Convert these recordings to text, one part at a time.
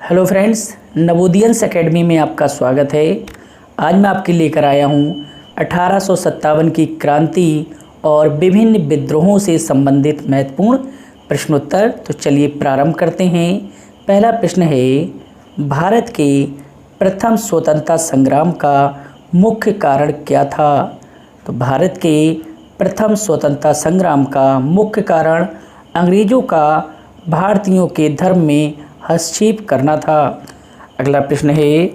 Hello friends, नवोदियंस academy में आपका स्वागत है। आज मैं आपके लेकर आया हूँ 1857 की क्रांति और विभिन्न विद्रोहों से संबंधित महत्वपूर्ण प्रश्नोत्तर। तो चलिए प्रारंभ करते हैं। पहला प्रश्न है, भारत के प्रथम स्वतंत्रता संग्राम का मुख्य कारण क्या था? तो भारत के प्रथम स्वतंत्रता संग्राम का मुख्य कारण अंग्रेज़ों का भारतीयों के धर्म में हस्तक्षेप करना था। अगला प्रश्न है,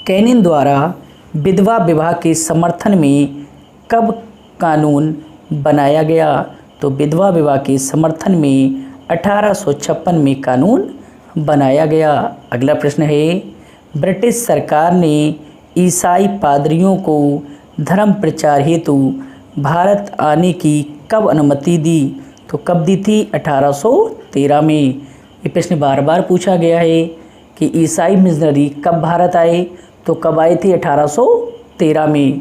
कैनिन द्वारा विधवा विवाह के समर्थन में कब कानून बनाया गया? तो विधवा विवाह के समर्थन में 1856 में कानून बनाया गया। अगला प्रश्न है, ब्रिटिश सरकार ने ईसाई पादरियों को धर्म प्रचार हेतु भारत आने की कब अनुमति दी? तो कब दी थी? 1813 में। ये प्रश्न बार बार पूछा गया है कि ईसाई मिशनरी कब भारत आए? तो कब आए थे? 1813 में,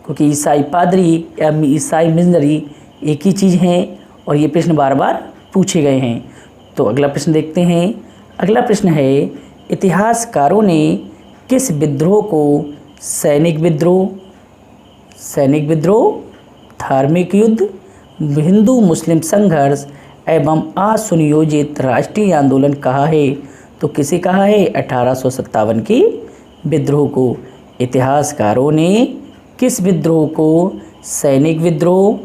क्योंकि ईसाई पादरी या ईसाई मिशनरी एक ही चीज़ हैं और ये प्रश्न बार बार पूछे गए हैं। तो अगला प्रश्न देखते हैं। अगला प्रश्न है, इतिहासकारों ने किस विद्रोह को सैनिक विद्रोह, धार्मिक युद्ध, हिंदू मुस्लिम संघर्ष एवं असुनियोजित राष्ट्रीय आंदोलन कहा है? तो किसे कहा है? 1857 के विद्रोह को। इतिहासकारों ने किस विद्रोह को सैनिक विद्रोह,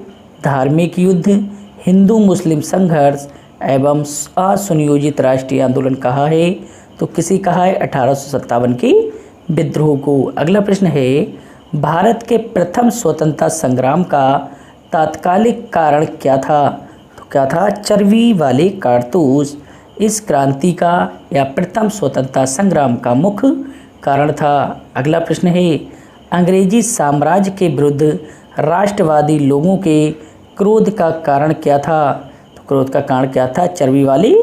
धार्मिक युद्ध, हिंदू मुस्लिम संघर्ष एवं असुनियोजित राष्ट्रीय आंदोलन कहा है? तो किसे कहा है? 1857 के विद्रोह को। अगला प्रश्न है, भारत के प्रथम स्वतंत्रता संग्राम का तात्कालिक कारण क्या था? तो क्या था? चर्बी वाले कारतूस इस क्रांति का या प्रथम स्वतंत्रता संग्राम का मुख्य कारण था। अगला प्रश्न है, अंग्रेजी साम्राज्य के विरुद्ध राष्ट्रवादी लोगों के क्रोध का कारण क्या था? तो क्रोध का कारण क्या था? चर्बी वाले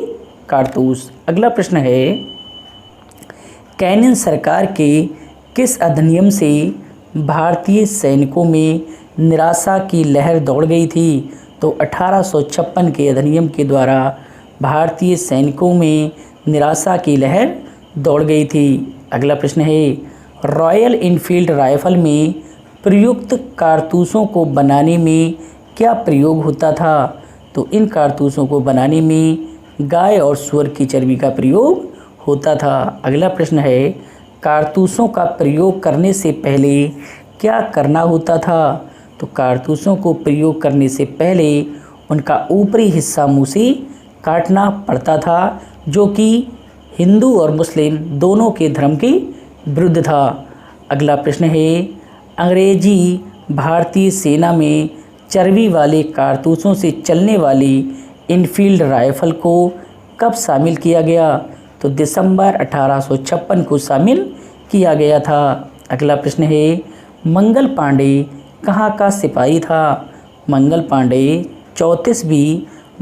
कारतूस। अगला प्रश्न है, कैनिन सरकार के किस अधिनियम से भारतीय सैनिकों में निराशा की लहर दौड़ गई थी? तो 1856 के अधिनियम के द्वारा भारतीय सैनिकों में निराशा की लहर दौड़ गई थी। अगला प्रश्न है, रॉयल इनफील्ड राइफल में प्रयुक्त कारतूसों को बनाने में क्या प्रयोग होता था? तो इन कारतूसों को बनाने में गाय और सूअर की चर्बी का प्रयोग होता था। अगला प्रश्न है, कारतूसों का प्रयोग करने से पहले क्या करना होता था? तो कारतूसों को प्रयोग करने से पहले उनका ऊपरी हिस्सा मुंह से काटना पड़ता था, जो कि हिंदू और मुस्लिम दोनों के धर्म के विरुद्ध था। अगला प्रश्न है, अंग्रेजी भारतीय सेना में चर्बी वाले कारतूसों से चलने वाली इनफील्ड राइफल को कब शामिल किया गया? तो दिसंबर 1856 को शामिल किया गया था। अगला प्रश्न है, मंगल पांडे कहाँ का सिपाही था? मंगल पांडे 34वीं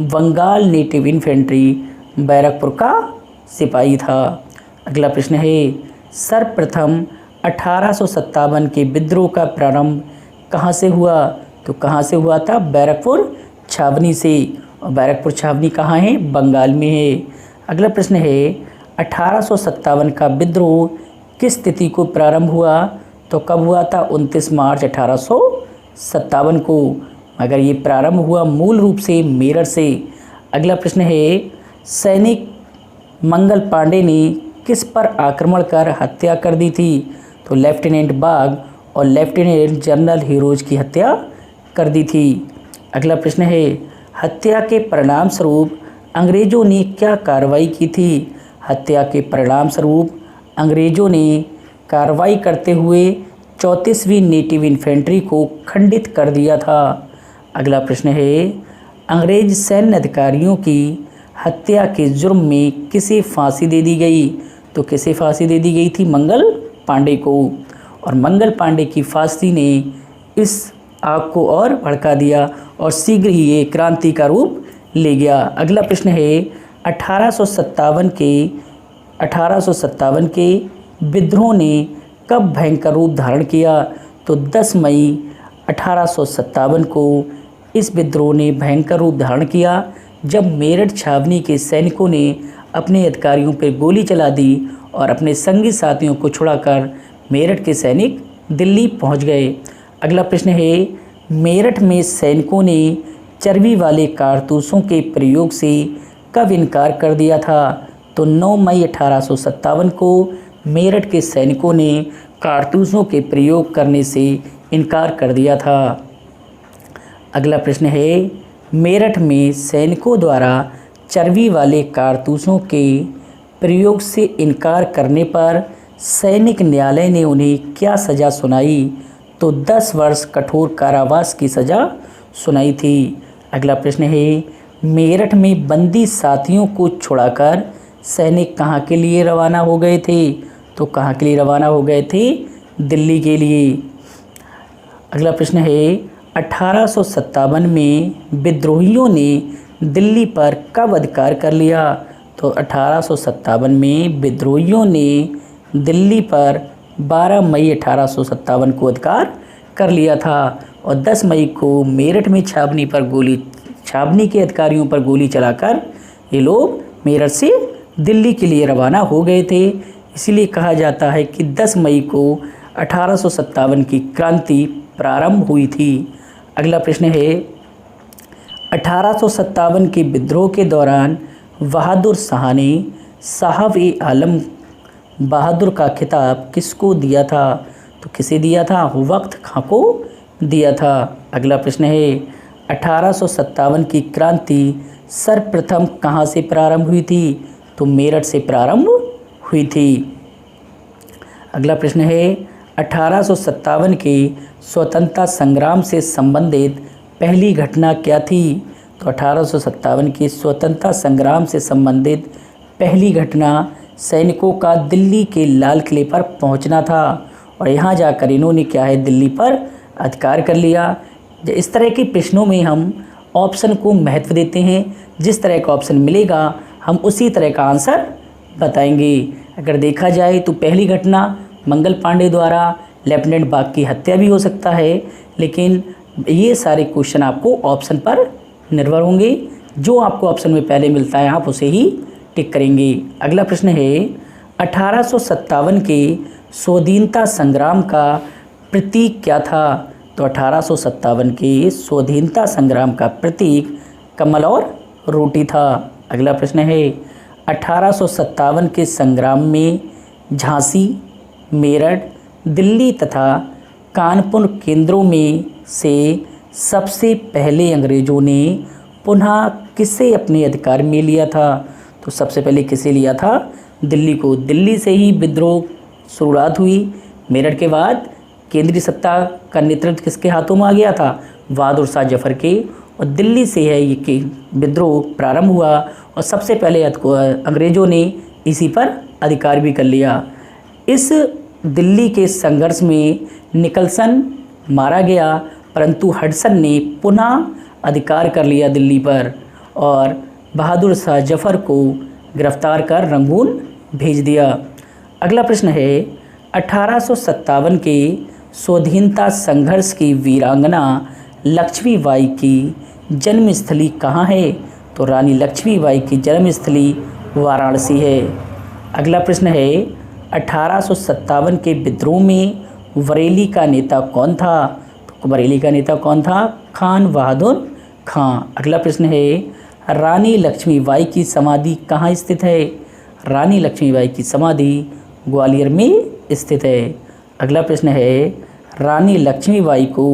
बंगाल नेटिव इन्फेंट्री बैरकपुर का सिपाही था। अगला प्रश्न है, सर्वप्रथम 1857 के विद्रोह का प्रारंभ कहाँ से हुआ? तो कहाँ से हुआ था? बैरकपुर छावनी से। और बैरकपुर छावनी कहाँ है? बंगाल में है। अगला प्रश्न है, 1857 का विद्रोह किस तिथि को प्रारंभ हुआ? तो कब हुआ था? 29 मार्च 1857 को। मगर ये प्रारंभ हुआ मूल रूप से मेरठ से। अगला प्रश्न है, सैनिक मंगल पांडे ने किस पर आक्रमण कर हत्या कर दी थी? तो लेफ्टिनेंट बाग और लेफ्टिनेंट जनरल हीरोज की हत्या कर दी थी। अगला प्रश्न है, हत्या के परिणाम स्वरूप अंग्रेज़ों ने क्या कार्रवाई की थी? हत्या के परिणाम स्वरूप अंग्रेज़ों ने कार्रवाई करते हुए 34वीं नेटिव इन्फेंट्री को खंडित कर दिया था। अगला प्रश्न है, अंग्रेज सैन्य अधिकारियों की हत्या के जुर्म में किसे फांसी दे दी गई? तो किसे फांसी दे दी गई थी? मंगल पांडे को। और मंगल पांडे की फांसी ने इस आग को और भड़का दिया और शीघ्र ही ये क्रांति का रूप ले गया। अगला प्रश्न है, 1857 के विद्रोह ने कब भयंकर रूप धारण किया? तो 10 मई 1857 को इस विद्रोह ने भयंकर रूप धारण किया, जब मेरठ छावनी के सैनिकों ने अपने अधिकारियों पर गोली चला दी और अपने संगी साथियों को छुड़ाकर मेरठ के सैनिक दिल्ली पहुंच गए। अगला प्रश्न है, मेरठ में सैनिकों ने चर्बी वाले कारतूसों के प्रयोग से कब इनकार कर दिया था? तो 9 मई 1857 को मेरठ के सैनिकों ने कारतूसों के प्रयोग करने से इनकार कर दिया था। अगला प्रश्न है, मेरठ में सैनिकों द्वारा चर्बी वाले कारतूसों के प्रयोग से इनकार करने पर सैनिक न्यायालय ने उन्हें क्या सज़ा सुनाई? तो 10 वर्ष कठोर कारावास की सज़ा सुनाई थी। अगला प्रश्न है, मेरठ में बंदी साथियों को छुड़ाकर सैनिक कहाँ के लिए रवाना हो गए थे? तो कहाँ के लिए रवाना हो गए थे? दिल्ली के लिए। अगला प्रश्न है, 1857 में विद्रोहियों ने दिल्ली पर कब अधिकार कर लिया? तो 1857 में विद्रोहियों ने दिल्ली पर 12 मई 1857 को अधिकार कर लिया था और 10 मई को मेरठ में छावनी के अधिकारियों पर गोली चलाकर ये लोग मेरठ से दिल्ली के लिए रवाना हो गए थे। इसीलिए कहा जाता है कि 10 मई को 1857 की क्रांति प्रारंभ हुई थी। अगला प्रश्न है, 1857 के विद्रोह के दौरान बहादुर शाह ने साहब-ए-आलम बहादुर का खिताब किसको दिया था? तो किसे दिया था? वक्त खां को दिया था। अगला प्रश्न है, 1857 की क्रांति सर्वप्रथम कहाँ से प्रारंभ हुई थी? तो मेरठ से प्रारंभ हुई थी। अगला प्रश्न है, 1857 के स्वतंत्रता संग्राम से संबंधित पहली घटना क्या थी? तो 1857 के स्वतंत्रता संग्राम से संबंधित पहली घटना सैनिकों का दिल्ली के लाल किले पर पहुंचना था और यहाँ जाकर इन्होंने क्या है, दिल्ली पर अधिकार कर लिया। इस तरह के प्रश्नों में हम ऑप्शन को महत्व देते हैं। जिस तरह का ऑप्शन मिलेगा हम उसी तरह का आंसर बताएंगे। अगर देखा जाए तो पहली घटना मंगल पांडे द्वारा लेफ्टिनेंट बाग की हत्या भी हो सकता है, लेकिन ये सारे क्वेश्चन आपको ऑप्शन पर निर्भर होंगे। जो आपको ऑप्शन में पहले मिलता है आप उसे ही टिक करेंगे। अगला प्रश्न है, 1857 के स्वाधीनता संग्राम का प्रतीक क्या था? तो 1857 के स्वाधीनता संग्राम का प्रतीक कमल और रोटी था। अगला प्रश्न है, 1857 के संग्राम में झांसी, मेरठ, दिल्ली तथा कानपुर केंद्रों में से सबसे पहले अंग्रेज़ों ने पुनः किसे अपने अधिकार में लिया था? तो सबसे पहले किसे लिया था? दिल्ली को। दिल्ली से ही विद्रोह शुरुआत हुई। मेरठ के बाद केंद्रीय सत्ता का नेतृत्व किसके हाथों में आ गया था? बहादुर शाह जफर के। और दिल्ली से है ये कि विद्रोह प्रारंभ हुआ और सबसे पहले अंग्रेज़ों ने इसी पर अधिकार भी कर लिया। इस दिल्ली के संघर्ष में निकलसन मारा गया, परंतु हडसन ने पुनः अधिकार कर लिया दिल्ली पर और बहादुर शाह जफर को गिरफ्तार कर रंगून भेज दिया। अगला प्रश्न है, 1857 के स्वाधीनता संघर्ष की वीरांगना लक्ष्मीबाई की जन्मस्थली कहाँ है? तो रानी लक्ष्मीबाई की जन्मस्थली वाराणसी है। अगला प्रश्न है, 1857 के विद्रोह में बरेली का नेता कौन था? तो बरेली का नेता कौन था? खान बहादुर खां। अगला प्रश्न है, रानी लक्ष्मीबाई की समाधि कहाँ स्थित है? रानी लक्ष्मीबाई की समाधि ग्वालियर में स्थित है। अगला प्रश्न है, रानी लक्ष्मीबाई को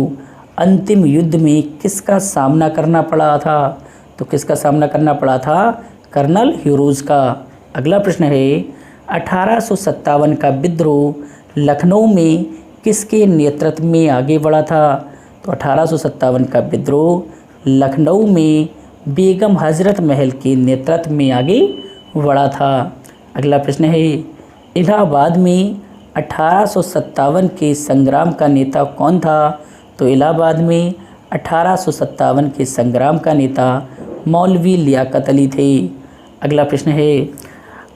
अंतिम युद्ध में किसका सामना करना पड़ा था? तो किसका सामना करना पड़ा था? कर्नल ह्यूरोज का। अगला प्रश्न है, 1857 का विद्रोह लखनऊ में किसके नेतृत्व में आगे बढ़ा था? तो 1857 का विद्रोह लखनऊ में बेगम हजरत महल के नेतृत्व में आगे बढ़ा था। अगला प्रश्न है, इलाहाबाद में 1857 के संग्राम का नेता कौन था? तो इलाहाबाद में 1857 के संग्राम का नेता मौलवी लियाकत अली थे। अगला प्रश्न है,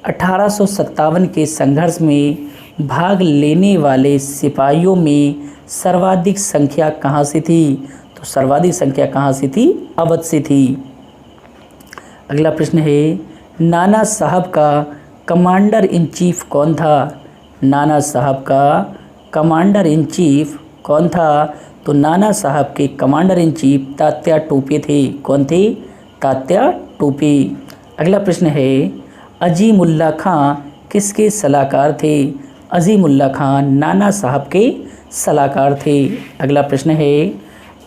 1857 के संघर्ष में भाग लेने वाले सिपाहियों में सर्वाधिक संख्या कहाँ से थी? तो सर्वाधिक संख्या कहाँ से थी? अवध से थी। अगला प्रश्न है, नाना साहब का कमांडर इन चीफ कौन था? नाना साहब का कमांडर इन चीफ कौन था? तो नाना साहब के commander in chief Tatya Tope थे। कौन थे? तात्या टोपे। अगला प्रश्न है, अजीमुल्ला खां किसके सलाहकार थे? अजीमुल्ला खां नाना साहब के सलाहकार थे। अगला प्रश्न है,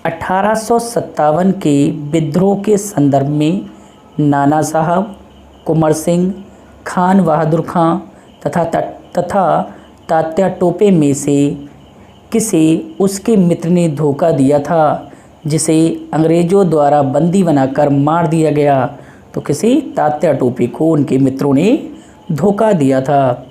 1857 के विद्रोह के संदर्भ में नाना साहब, कुंवर सिंह, खान बहादुर खां तथा तात्या टोपे में से किसे उसके मित्र ने धोखा दिया था, जिसे अंग्रेज़ों द्वारा बंदी बनाकर मार दिया गया? तो किसी तात्या टोपे को उनके मित्रों ने धोखा दिया था।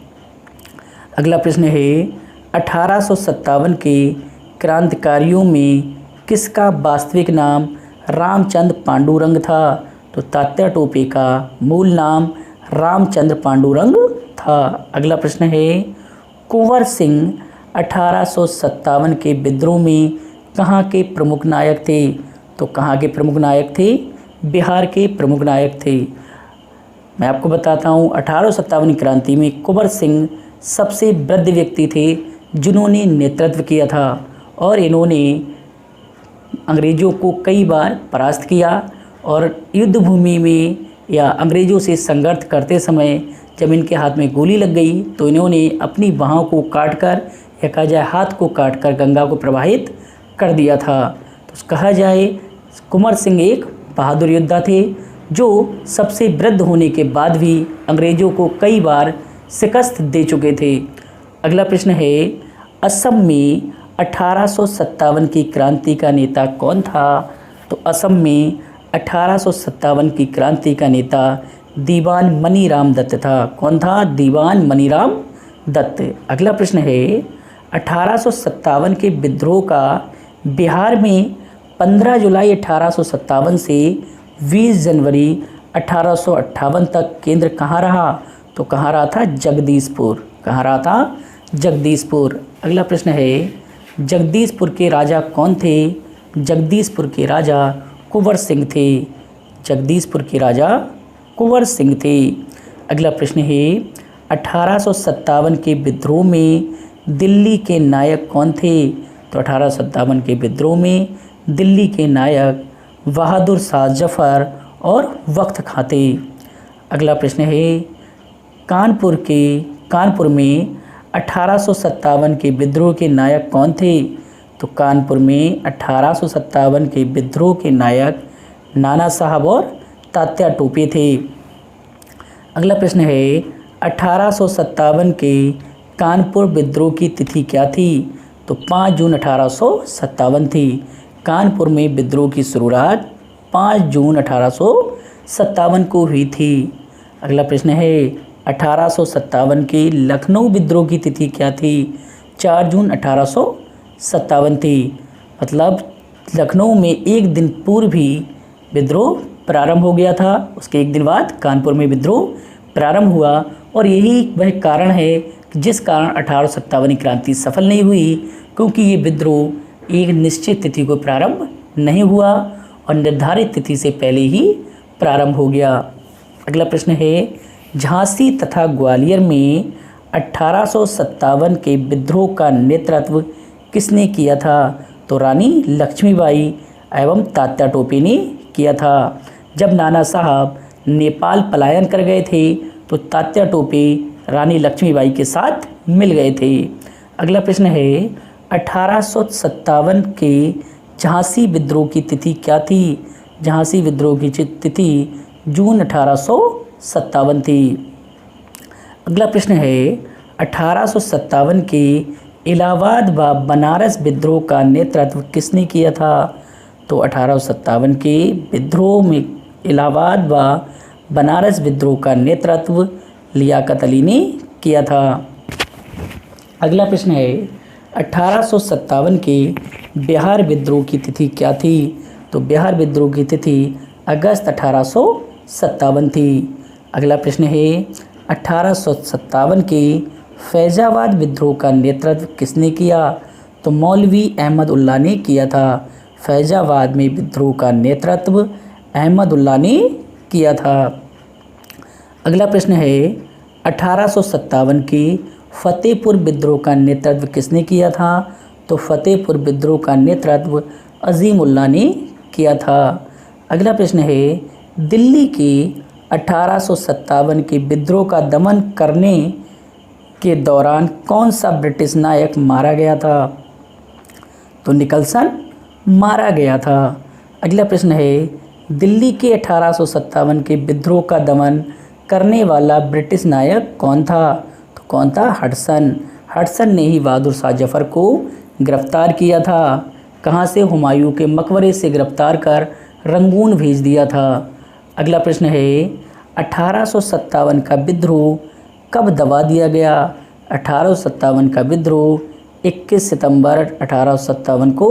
अगला प्रश्न है, 1857 के क्रांतिकारियों में किसका वास्तविक नाम रामचंद्र पांडुरंग था? तो तात्या टोपे का मूल नाम रामचंद्र पांडुरंग था। अगला प्रश्न है, कुंवर सिंह 1857 के विद्रोह में कहाँ के प्रमुख नायक थे? तो कहाँ के प्रमुख नायक थे? बिहार के प्रमुख नायक थे। मैं आपको बताता हूँ, 1857 की क्रांति में कुंवर सिंह सबसे वृद्ध व्यक्ति थे जिन्होंने नेतृत्व किया था और इन्होंने अंग्रेज़ों को कई बार परास्त किया और युद्ध भूमि में या अंग्रेज़ों से संघर्ष करते समय जब इनके हाथ में गोली लग गई तो इन्होंने अपनी बाहों को काटकर या कहा जाए हाथ को काटकर गंगा को प्रवाहित कर दिया था। तो कहा जाए कुंवर सिंह एक बहादुर योद्धा थे जो सबसे वृद्ध होने के बाद भी अंग्रेज़ों को कई बार शिकस्त दे चुके थे। अगला प्रश्न है, असम में 1857 की क्रांति का नेता कौन था? तो असम में 1857 की क्रांति का नेता दीवान मनीराम दत्त था। कौन था? दीवान मनीराम दत्त। अगला प्रश्न है, 1857 के विद्रोह का बिहार में 15 जुलाई 1857 से 20 जनवरी 1858 तक केंद्र कहाँ रहा? तो कहाँ रहा था? जगदीशपुर। कहाँ रहा था? जगदीशपुर। अगला प्रश्न है, जगदीशपुर के राजा कौन थे? जगदीशपुर के राजा कुंवर सिंह थे। जगदीशपुर के राजा कुंवर सिंह थे। अगला प्रश्न है, 1857 के विद्रोह में दिल्ली के नायक कौन थे? तो 1857 के विद्रोह में दिल्ली के नायक बहादुर शाह जफर और वक्त खां थे। अगला प्रश्न है, कानपुर में 1857 के विद्रोह के नायक कौन थे? तो कानपुर में 1857 के विद्रोह के नायक नाना साहब और तात्या टोपे थे। अगला प्रश्न है, 1857 के कानपुर विद्रोह की तिथि क्या थी? तो 5 जून 1857 थी। कानपुर में विद्रोह की शुरुआत 5 जून 1857 को हुई थी। अगला प्रश्न है, 1857 के लखनऊ विद्रोह की तिथि क्या थी? 4 जून 1857 थी। मतलब लखनऊ में एक दिन पूर्व ही विद्रोह प्रारंभ हो गया था। उसके एक दिन बाद कानपुर में विद्रोह प्रारंभ हुआ और यही वह कारण है कि जिस कारण 1857 की क्रांति सफल नहीं हुई, क्योंकि ये विद्रोह एक निश्चित तिथि को प्रारंभ नहीं हुआ और निर्धारित तिथि से पहले ही प्रारंभ हो गया। अगला प्रश्न है, झांसी तथा ग्वालियर में 1857 के विद्रोह का नेतृत्व किसने किया था? तो रानी लक्ष्मीबाई एवं तात्या टोपे ने किया था। जब नाना साहब नेपाल पलायन कर गए थे तो तात्या टोपे रानी लक्ष्मीबाई के साथ मिल गए थे। अगला प्रश्न है, 1857 के झांसी विद्रोह की तिथि क्या थी? झांसी विद्रोह की तिथि जून 1857 थी। अगला प्रश्न है, 1857 के इलाहाबाद व बनारस विद्रोह का नेतृत्व किसने किया था? तो 1857 के विद्रोह में इलाहाबाद व बनारस विद्रोह का नेतृत्व लियाकत अली ने किया था। अगला प्रश्न है, 1857 के बिहार विद्रोह की तिथि क्या थी? तो बिहार विद्रोह की तिथि अगस्त 1857 थी। अगला प्रश्न है, 1857 के फैज़ाबाद विद्रोह का नेतृत्व किसने किया? तो मौलवी अहमद उल्लाह ने किया था। फैज़ाबाद में विद्रोह का नेतृत्व अहमद उल्लाह ने किया था। अगला प्रश्न है 1857 के फतेहपुर विद्रोह का नेतृत्व किसने किया था? तो फतेहपुर विद्रोह का नेतृत्व अजीमुल्लाह ने किया था। अगला प्रश्न है दिल्ली के 1857 के विद्रोह का दमन करने के दौरान कौन सा ब्रिटिश नायक मारा गया था? तो निकलसन मारा गया था। अगला प्रश्न है दिल्ली के 1857 के विद्रोह का दमन करने वाला ब्रिटिश नायक कौन था? तो कौन था? हडसन। हडसन ने ही बहादुर शाह जफर को गिरफ्तार किया था। कहाँ से? हुमायूं के मकबरे से गिरफ्तार कर रंगून भेज दिया था। अगला प्रश्न है 1857 का विद्रोह कब दबा दिया गया? 1857 का विद्रोह 21 सितंबर 1857 को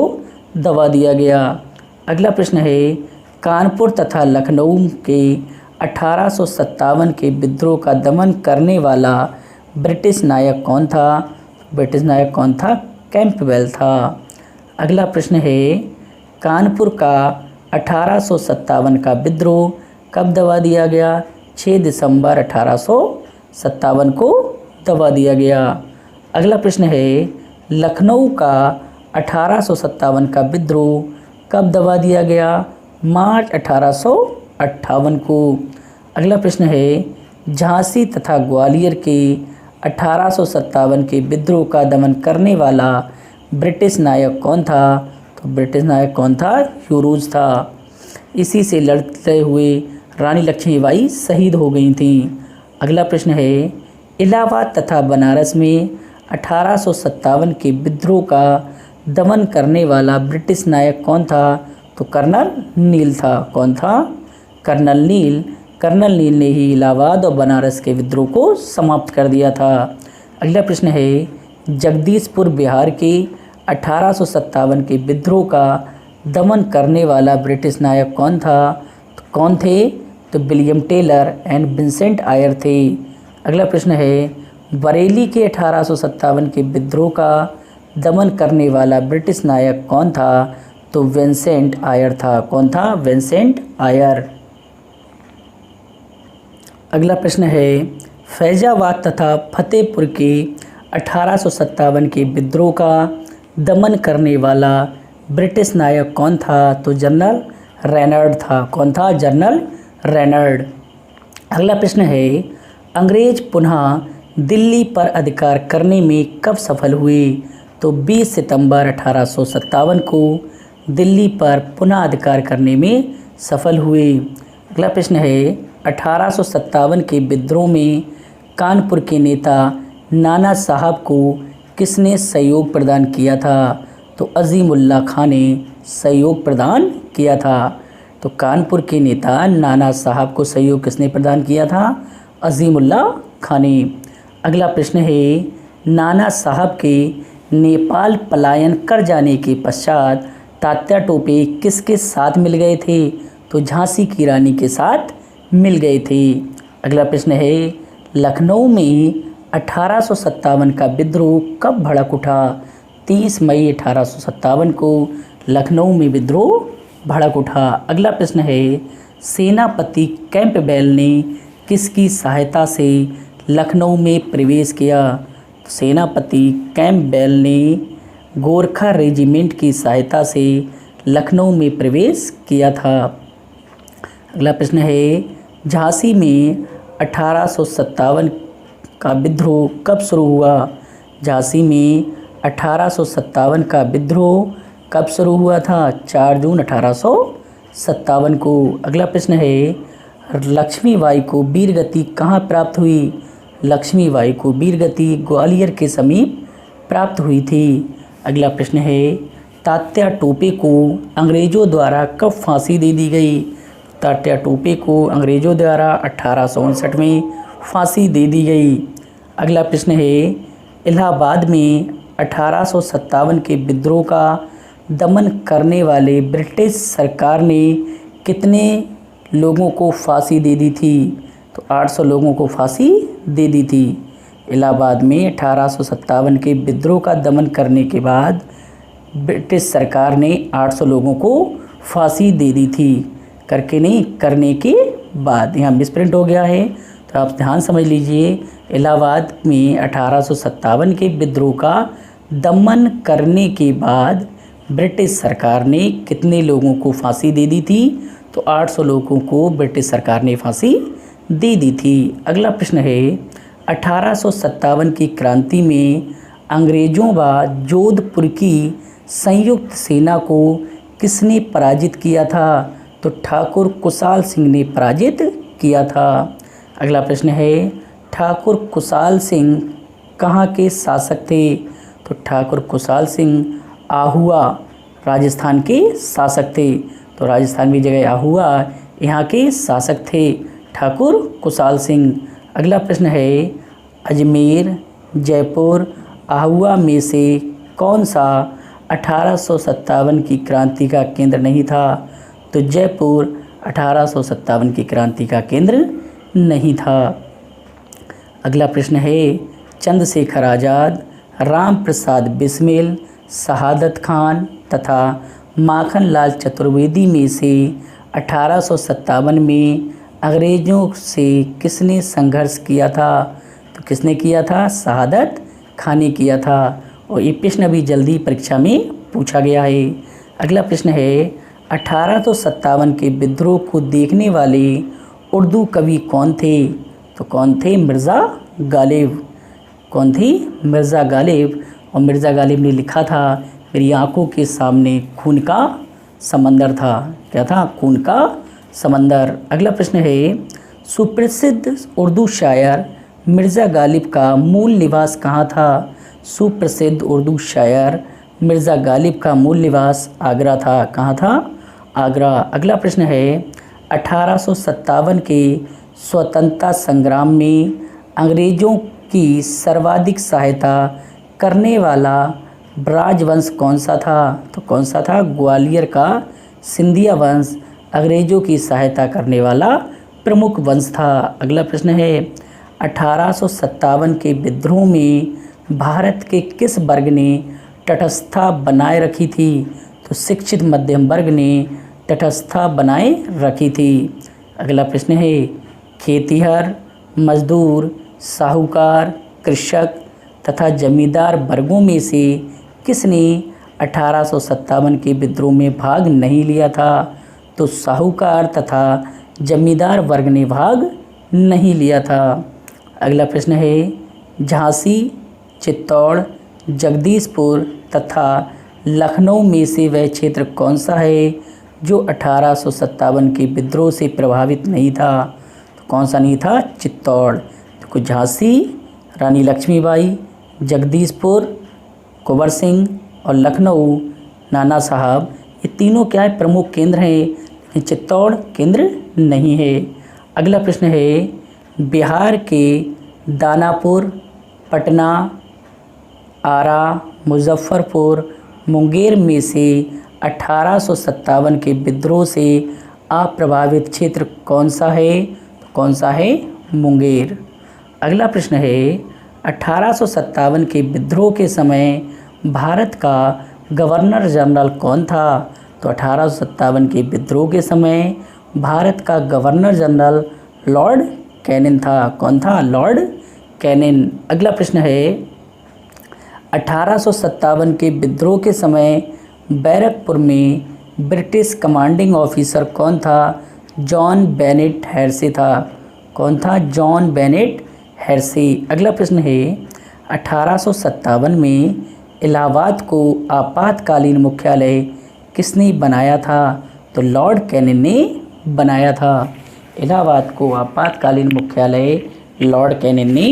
दबा दिया गया। अगला प्रश्न है कानपुर तथा लखनऊ के 1857 के विद्रोह का दमन करने वाला ब्रिटिश नायक कौन था? ब्रिटिश नायक कौन था? कैंपबेल था। अगला प्रश्न है कानपुर का 1857 का विद्रोह कब दबा दिया गया? 6 दिसंबर 1857 को दबा दिया गया। अगला प्रश्न है लखनऊ का 1857 का विद्रोह कब दबा दिया गया? मार्च 1858 को। अगला प्रश्न है झांसी तथा ग्वालियर के 1857 के विद्रोह का दमन करने वाला ब्रिटिश नायक कौन था? तो ब्रिटिश नायक कौन था? ह्यूरोज था। इसी से लड़ते हुए रानी लक्ष्मीबाई शहीद हो गई थीं। अगला प्रश्न है इलाहाबाद तथा बनारस में 1857 के विद्रोह का दमन करने वाला ब्रिटिश नायक कौन था? तो कर्नल नील था। कौन था? कर्नल नील। कर्नल नील ने ही इलाहाबाद और बनारस के विद्रोह को समाप्त कर दिया था। अगला प्रश्न है जगदीशपुर बिहार के 1857 के विद्रोह का दमन करने वाला ब्रिटिश नायक कौन था? तो कौन थे? तो William Taylor and Vincent Eyre थे। अगला प्रश्न है बरेली के 1857 के विद्रोह का दमन करने वाला ब्रिटिश नायक कौन था? तो विंसेंट आयर था। कौन था? Vincent Eyre. अगला प्रश्न है फैजाबाद तथा फतेहपुर के 1857 के विद्रोह का दमन करने वाला ब्रिटिश नायक कौन था? तो जनरल रेनर्ड था। कौन था? जनरल रेनर्ड। अगला प्रश्न है अंग्रेज पुनः दिल्ली पर अधिकार करने में कब सफल हुए? तो 20 सितंबर 1857 को दिल्ली पर पुनः अधिकार करने में सफल हुए। अगला प्रश्न है 1857 के विद्रोह में कानपुर के नेता नाना साहब को किसने सहयोग प्रदान किया था? तो अजीमुल्लाह खां ने सहयोग प्रदान किया था। तो कानपुर के नेता नाना साहब को सहयोग किसने प्रदान किया था? अजीमुल्लाह खां ने। अगला प्रश्न है नाना साहब के नेपाल पलायन कर जाने के पश्चात तात्या टोपे किसके साथ मिल गए थे? तो झांसी की रानी के साथ मिल गए थे। अगला प्रश्न है लखनऊ में 1857 का विद्रोह कब भड़क उठा? 30 मई 1857 को लखनऊ में विद्रोह भड़क उठा। अगला प्रश्न है सेनापति कैंपबेल ने किसकी सहायता से लखनऊ में प्रवेश किया? सेनापति कैंपबेल ने गोरखा रेजिमेंट की सहायता से लखनऊ में प्रवेश किया था। अगला प्रश्न है झांसी में 1857 का विद्रोह कब शुरू हुआ? झांसी में 1857 का विद्रोह कब शुरू हुआ था? 4 जून 1857 को। अगला प्रश्न है लक्ष्मीबाई को वीरगति कहाँ प्राप्त हुई? लक्ष्मीबाई को वीरगति ग्वालियर के समीप प्राप्त हुई थी। अगला प्रश्न है तात्या टोपे को अंग्रेज़ों द्वारा कब फांसी दे दी गई? तात्या टोपे को अंग्रेज़ों द्वारा 1859 में फांसी दे दी गई। अगला प्रश्न है इलाहाबाद में 1857 के विद्रोह का दमन करने वाले ब्रिटिश सरकार ने कितने लोगों को फांसी दे दी थी? तो 800 लोगों को फांसी दे दी थी। इलाहाबाद में 1857 के विद्रोह का दमन करने के बाद ब्रिटिश सरकार ने 800 लोगों को फांसी दे दी थी। करके नहीं, करने के बाद। यहाँ मिसप्रिंट हो गया है, तो आप ध्यान समझ लीजिए, इलाहाबाद में 1857 के विद्रोह का दमन करने के बाद ब्रिटिश सरकार ने कितने लोगों को फांसी दे दी थी? तो 800 लोगों को ब्रिटिश सरकार ने फांसी दे दी थी। अगला प्रश्न है, 1857 की क्रांति में अंग्रेज़ों व जोधपुर की संयुक्त सेना को किसने पराजित किया था? तो ठाकुर कुशाल सिंह ने पराजित किया था। अगला प्रश्न है, ठाकुर कुशाल सिंह कहाँ के शासक थे? तो ठाकुर कुशाल सिंह आहुआ राजस्थान के शासक थे। तो राजस्थान की जगह आहुआ यहाँ के शासक थे ठाकुर कुशाल सिंह। अगला प्रश्न है, अजमेर, जयपुर, आहुआ में से कौन सा 1857 की क्रांति का केंद्र नहीं था? तो जयपुर 1857 की क्रांति का केंद्र नहीं था। अगला प्रश्न है, चंद्रशेखर आज़ाद, राम प्रसाद बिस्मिल, शहादत खान तथा माखन लाल चतुर्वेदी में से 1857 में अंग्रेज़ों से किसने संघर्ष किया था? तो किसने किया था? शहादत खान ने किया था। और ये प्रश्न अभी जल्दी परीक्षा में पूछा गया है। अगला प्रश्न है, 1857 के विद्रोह को देखने वाले उर्दू कवि कौन थे? तो कौन थे? मिर्ज़ा गालिब। कौन थी? मिर्ज़ा गालिब। और मिर्ज़ा गालिब ने लिखा था, मेरी आंखों के सामने खून का समंदर था। क्या था? खून का समंदर। अगला प्रश्न है, सुप्रसिद्ध उर्दू शायर मिर्ज़ा गालिब का मूल निवास कहाँ था? सुप्रसिद्ध उर्दू शायर मिर्ज़ा गालिब का मूल निवास आगरा था। कहाँ था? आगरा। अगला प्रश्न है, 1857 के स्वतंत्रता संग्राम में अंग्रेज़ों की सर्वाधिक सहायता करने वाला राजवंश कौन सा था? तो कौन सा था? ग्वालियर का सिंधिया वंश अंग्रेज़ों की सहायता करने वाला प्रमुख वंश था। अगला प्रश्न है, 1857 के विद्रोह में भारत के किस वर्ग ने तटस्थता बनाए रखी थी? तो शिक्षित मध्यम वर्ग ने तटस्थता बनाए रखी थी। अगला प्रश्न है, खेतिहर, मजदूर, साहूकार, कृषक तथा जमींदार वर्गों में से किसने 1857 के विद्रोह में भाग नहीं लिया था? तो साहूकार तथा जमींदार वर्ग ने भाग नहीं लिया था। अगला प्रश्न है, झांसी, चित्तौड़, जगदीशपुर तथा लखनऊ में से वह क्षेत्र कौन सा है जो 1857 के विद्रोह से प्रभावित नहीं था? तो कौन सा नहीं था? चित्तौड़। तो झांसी, रानी लक्ष्मीबाई, जगदीशपुर, कुंवर सिंह और लखनऊ नाना साहब, ये तीनों क्या है? प्रमुख केंद्र हैं, लेकिन चित्तौड़ केंद्र नहीं है। अगला प्रश्न है, बिहार के दानापुर, पटना, आरा, मुजफ्फरपुर, मुंगेर में से 1857 के विद्रोह से अप्रभावित क्षेत्र कौन सा है? तो कौन सा है? मुंगेर। अगला प्रश्न है, 1857 के विद्रोह के समय भारत का गवर्नर जनरल कौन था? तो 1857 के विद्रोह के समय भारत का गवर्नर जनरल लॉर्ड कैनिंग था। कौन था? Lord Canning. अगला प्रश्न है, 1857 के विद्रोह के समय बैरकपुर में ब्रिटिश कमांडिंग ऑफिसर कौन था? जॉन बेनेट हेर्से था। कौन था? John Bennet Hearsey. अगला प्रश्न है, 1857 में इलाहाबाद को आपातकालीन मुख्यालय किसने बनाया था? तो लॉर्ड कैनिंग ने बनाया था। इलाहाबाद को आपातकालीन मुख्यालय लॉर्ड कैनिंग ने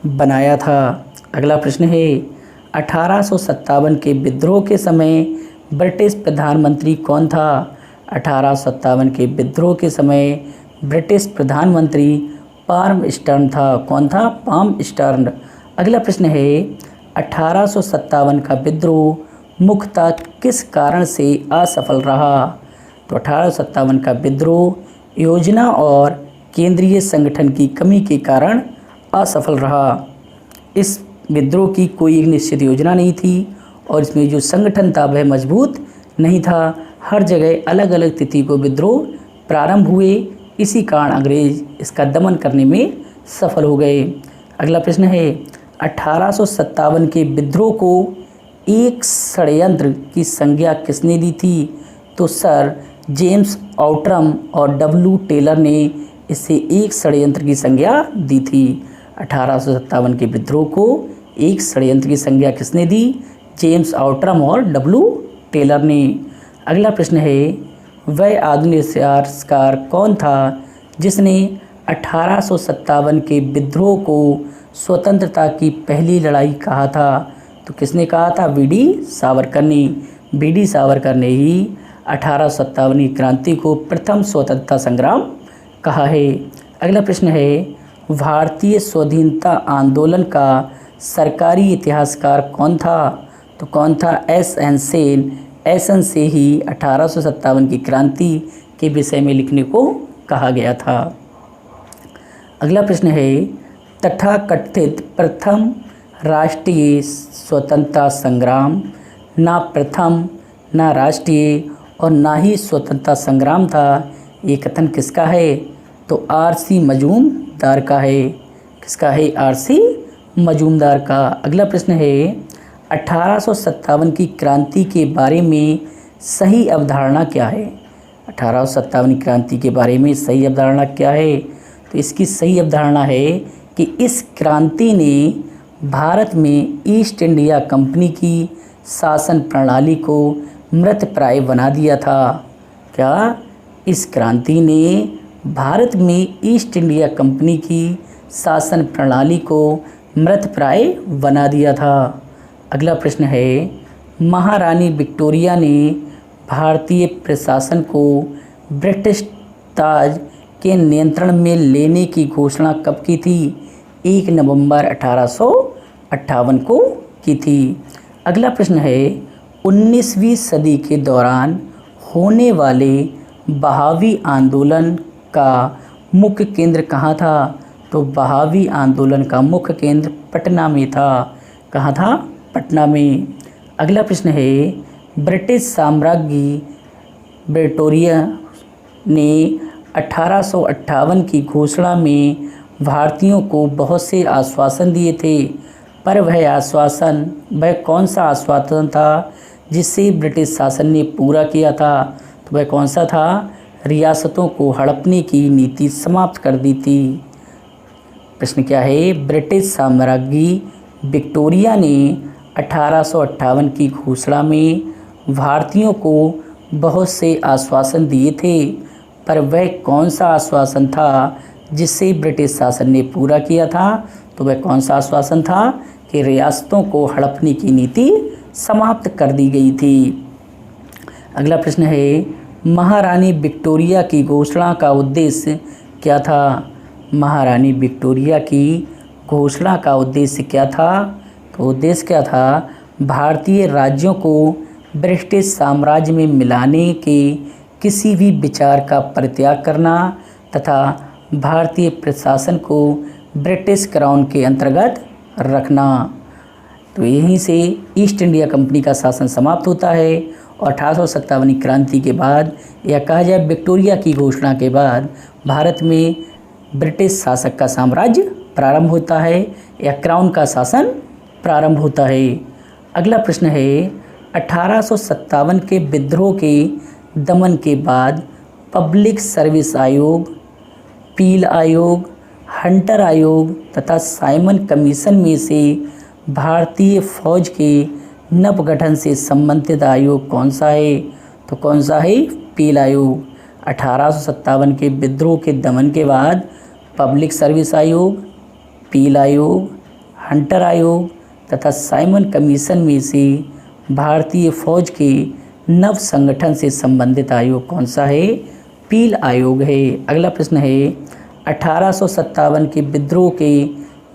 बनाया था। अगला प्रश्न है, 1857 के विद्रोह के समय ब्रिटिश प्रधानमंत्री कौन था? 1857 के विद्रोह के समय ब्रिटिश प्रधानमंत्री पाल्मस्टर्न था। कौन था? पाल्मस्टर्न। अगला प्रश्न है, 1857 का विद्रोह मुख्यतः किस कारण से असफल रहा? तो 1857 का विद्रोह योजना और केंद्रीय संगठन की कमी के कारण असफल रहा। इस विद्रोह की कोई एक निश्चित योजना नहीं थी और इसमें जो संगठन था वह मजबूत नहीं था। हर जगह अलग अलग तिथि को विद्रोह प्रारंभ हुए। इसी कारण अंग्रेज इसका दमन करने में सफल हो गए। अगला प्रश्न है 1857 के विद्रोह को एक षड्यंत्र की संज्ञा किसने दी थी? तो सर जेम्स आउट्रम और डब्ल्यू टेलर ने इसे एक षड्यंत्र की संज्ञा दी थी। 1857 के विद्रोह को एक षड्यंत्र की संज्ञा किसने दी? जेम्स आउट्रम और डब्ल्यू टेलर ने। अगला प्रश्न है वह आधुनिक इतिहासकार कौन था जिसने 1857 के विद्रोह को स्वतंत्रता की पहली लड़ाई कहा था? तो किसने कहा था? वीडी सावरकर ने। वीडी सावरकर ने ही 1857 की क्रांति को प्रथम स्वतंत्रता संग्राम कहा है। अगला प्रश्न है भारतीय स्वाधीनता आंदोलन का सरकारी इतिहासकार कौन था? तो कौन था? एस.एन. सेन। एस.एन. से ही 1857 की क्रांति के विषय में लिखने को कहा गया था। अगला प्रश्न है तथाकथित प्रथम राष्ट्रीय स्वतंत्रता संग्राम ना प्रथम, ना राष्ट्रीय और ना ही स्वतंत्रता संग्राम था, ये कथन किसका है? तो आर.सी. मजूमदार का है। किसका है? आर.सी. मजूमदार का। अगला प्रश्न है 1857 की क्रांति के बारे में सही अवधारणा क्या है? 1857 की क्रांति के बारे में सही अवधारणा क्या है? तो इसकी सही अवधारणा है कि इस क्रांति ने भारत में ईस्ट इंडिया कंपनी की शासन प्रणाली को मृतप्राय बना दिया था। क्या? इस क्रांति ने भारत में ईस्ट इंडिया कंपनी की शासन प्रणाली को मृतप्राय बना दिया था। अगला प्रश्न है महारानी विक्टोरिया ने भारतीय प्रशासन को ब्रिटिश ताज के नियंत्रण में लेने की घोषणा कब की थी? 1 नवंबर 1858 को की थी। अगला प्रश्न है 19वीं सदी के दौरान होने वाले बहावी आंदोलन का मुख्य केंद्र कहाँ था? तो बहावी आंदोलन का मुख्य केंद्र पटना में था। कहाँ था? पटना में। अगला प्रश्न है ब्रिटिश साम्राज्ञी विक्टोरिया ने 1858 की घोषणा में भारतीयों को बहुत से आश्वासन दिए थे, पर वह कौन सा आश्वासन था जिसे ब्रिटिश शासन ने पूरा किया था? तो वह कौन सा था? रियासतों को हड़पने की नीति समाप्त कर दी थी। प्रश्न क्या है? ब्रिटिश साम्राज्ञी विक्टोरिया ने 1858 की घोषणा में भारतीयों को बहुत से आश्वासन दिए थे, पर वह कौन सा आश्वासन था जिसे ब्रिटिश शासन ने पूरा किया था? तो वह कौन सा आश्वासन था कि रियासतों को हड़पने की नीति समाप्त कर दी गई थी। अगला प्रश्न है महारानी विक्टोरिया की घोषणा का उद्देश्य क्या था? महारानी विक्टोरिया की घोषणा का उद्देश्य क्या था? तो उद्देश्य क्या था? भारतीय राज्यों को ब्रिटिश साम्राज्य में मिलाने के किसी भी विचार का परित्याग करना तथा भारतीय प्रशासन को ब्रिटिश क्राउन के अंतर्गत रखना। तो यहीं से ईस्ट इंडिया कंपनी का शासन समाप्त होता है और 1857 की क्रांति के बाद या कहा जाए विक्टोरिया की घोषणा के बाद भारत में ब्रिटिश शासक का साम्राज्य प्रारंभ होता है या क्राउन का शासन प्रारंभ होता है। अगला प्रश्न है 1857 के विद्रोह के दमन के बाद पब्लिक सर्विस आयोग, पील आयोग, हंटर आयोग तथा साइमन कमीशन में से भारतीय फौज के नवगठन से संबंधित आयोग कौन सा है? तो कौन सा है? पील आयोग। 1857 के विद्रोह के दमन के बाद पब्लिक सर्विस आयोग, पील आयोग, हंटर आयोग तथा साइमन कमीशन में से भारतीय फौज के नव संगठन से संबंधित आयोग कौन सा है? पील आयोग है। अगला प्रश्न है 1857 के विद्रोह के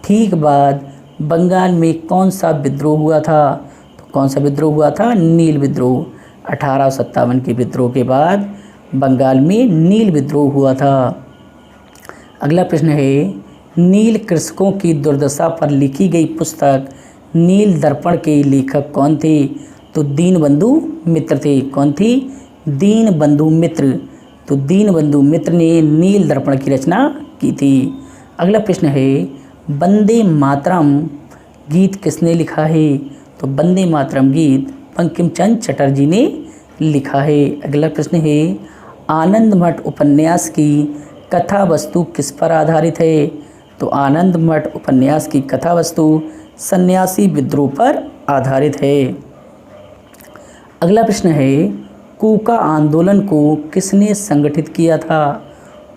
ठीक बाद बंगाल में कौन सा विद्रोह हुआ था? तो कौन सा विद्रोह हुआ था? नील विद्रोह। 1857 के विद्रोह के बाद बंगाल में नील विद्रोह हुआ था। अगला प्रश्न है नील कृषकों की दुर्दशा पर लिखी गई पुस्तक नील दर्पण के लेखक कौन थे? तो दीनबंधु मित्र थे। कौन थी? दीनबंधु मित्र। तो दीनबंधु मित्र ने नील दर्पण की रचना की थी। अगला प्रश्न है वंदे मातरम गीत किसने लिखा है? तो वंदे मातरम गीत बंकिम चंद्र चटर्जी ने लिखा है। अगला प्रश्न है आनंद मठ उपन्यास की कथा वस्तु किस पर आधारित है? तो आनंद मठ उपन्यास की कथा वस्तु सन्यासी विद्रोह पर आधारित है। अगला प्रश्न है कूका आंदोलन को किसने संगठित किया था?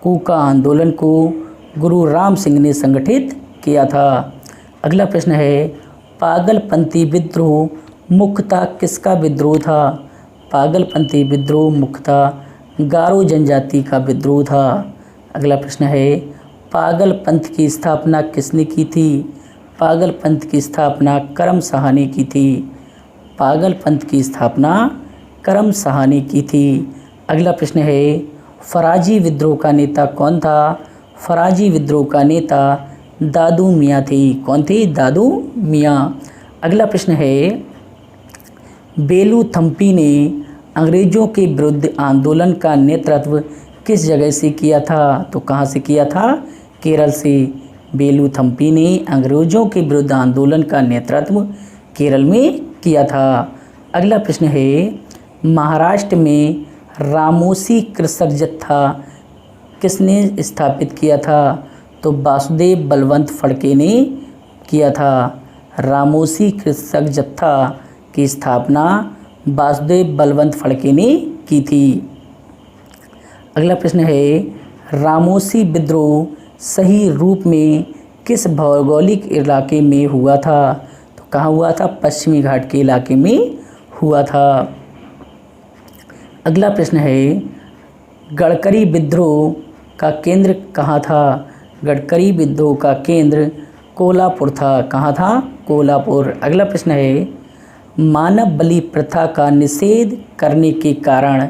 कूका आंदोलन को गुरु राम सिंह ने संगठित किया था। अगला प्रश्न है पागलपंथी विद्रोह मुख्यतः किसका विद्रोह था? पागलपंथी विद्रोह मुख्यतः गारो जनजाति का विद्रोह था। अगला प्रश्न है पागलपंथ की स्थापना किसने की थी? पागलपंथ की स्थापना करम साहा ने की थी। पागलपंथ की स्थापना करम साहा ने की थी। अगला प्रश्न है फराजी विद्रोह का नेता कौन था? फराजी विद्रोह का नेता दादू मियाँ थे। कौन थे? दादू मियाँ। अगला प्रश्न है बेलू थम्पी ने अंग्रेज़ों के विरुद्ध आंदोलन का नेतृत्व किस जगह से किया था? तो कहाँ से किया था? केरल से। बेलू थम्पी ने अंग्रेज़ों के विरुद्ध आंदोलन का नेतृत्व केरल में किया था। अगला प्रश्न है महाराष्ट्र में रामोसी कृषक जत्था किसने स्थापित किया था? तो वासुदेव बलवंत फड़के ने किया था। रामोसी कृषक जत्था की स्थापना वासुदेव बलवंत फड़के ने की थी। अगला प्रश्न है रामोसी विद्रोह सही रूप में किस भौगोलिक इलाके में हुआ था? तो कहाँ हुआ था? पश्चिमी घाट के इलाके में हुआ था। अगला प्रश्न है गडकरी विद्रोह का केंद्र कहाँ था? गडकरी विद्रोह का केंद्र कोल्हापुर था। कहाँ था? कोल्हापुर। अगला प्रश्न है मानव बलि प्रथा का निषेध करने के कारण